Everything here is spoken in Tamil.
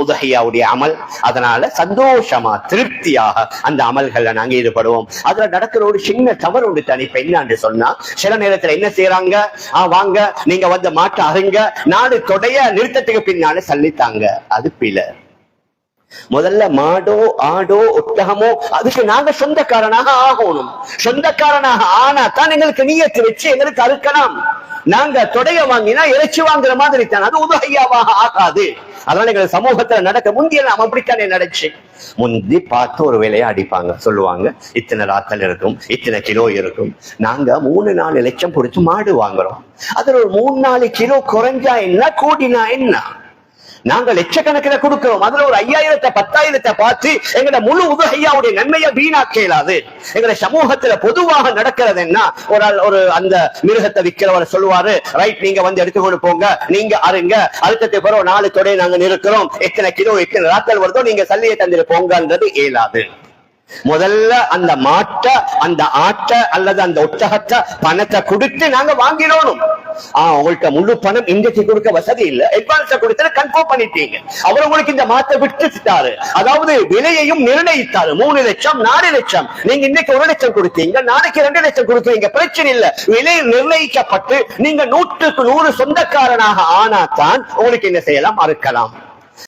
உதஹியாவுடைய அமல். அதனால சந்தோஷமா திருப்தியாக அந்த அமல்கள்ல நாங்க ஈடுபடுவோம். அதுல நடக்கிற ஒரு சின்ன தவறு உண்டு தனி. இப்ப என்னன்னு சொன்னா, சில நேரத்துல என்ன செய்யறாங்க, வாங்க நீங்க வந்து மாட்ட அருங்க, நாடு தொடைய நிறுத்தத்துக்கு பின்னால சல்லித்தாங்க. அது பிழை. முதல்ல மாடோ ஆடோ ஒட்டகமோ அதுக்கு நாங்க சொந்தக்காரனாக ஆகணும். சொந்தக்காரனாக ஆனா தான் எங்களுக்கு நியத்து வச்சு எங்களுக்கு அறுக்கலாம். நாங்க தொடைய வாங்கினா இறைச்சி வாங்குற மாதிரி தான், அது உதஹியாவாக ஆகாது. அதனால எங்க சமூகத்துல நடக்க முந்திய நாம் அப்படித்தானே நடச்சு. முந்தி பார்த்து ஒரு விலையை அடிப்பாங்க, சொல்லுவாங்க இத்தனை ராத்தல் இருக்கும், இத்தனை கிலோ இருக்கும். நாங்க 3-4 லட்சம் கொடுத்து மாடு வாங்குறோம். அதுல ஒரு 3-4 கிலோ குறைஞ்சா என்ன, கூடினா என்ன? நாங்க லட்சக்கணக்கில் கொடுக்கிறோம். அதுல ஒரு 5000-10,000 பார்த்து எங்கட முழு உதஹியாவுடைய நன்மையை வீணாக்க இயலாது. எங்கட சமூகத்துல பொதுவாக நடக்கிறது என்ன, ஒரு அந்த மிருகத்தை விற்கிறவர் சொல்லுவாரு, ரைட் நீங்க வந்து எடுத்துக்கொண்டு போங்க, நீங்க அருங்க, அடுத்த பிறகு 4 தொடை நாங்க நிறுக்கிறோம், எத்தனை கிலோ எத்தனை ராத்தல் வருதோ நீங்க சல்லியை தந்துட்டு போங்கன்றது இயலாது. முதல்ல அந்த மாட்டை, அந்த ஆட்டை அல்லது அந்த ஒட்டகத்தை பணத்தை கொடுத்து நாங்க வாங்கிடணும். உங்கள்கிட்ட முழு பணம் இன்றைக்கு கொடுக்க வசதி இல்ல, அட்வான்ஸா கொடுத்து கன்ஃபார்ம் பண்ணிட்டீங்க. அவர் உங்களுக்கு இந்த மாட்டை விட்டுட்டாரு, அதாவது விலையையும் நிர்ணயித்தாரு. 3 லட்சம் 4 லட்சம், நீங்க இன்னைக்கு 1 லட்சம் கொடுத்தீங்க, நாளைக்கு 2 லட்சம் கொடுத்தீங்க, பிரச்சனை இல்ல. விலை நிர்ணயிக்கப்பட்டு நீங்க 100க்கு 100 சொந்தக்காரனாக ஆனாதான் உங்களுக்கு என்ன செய்யலாம், அறுக்கலாம்.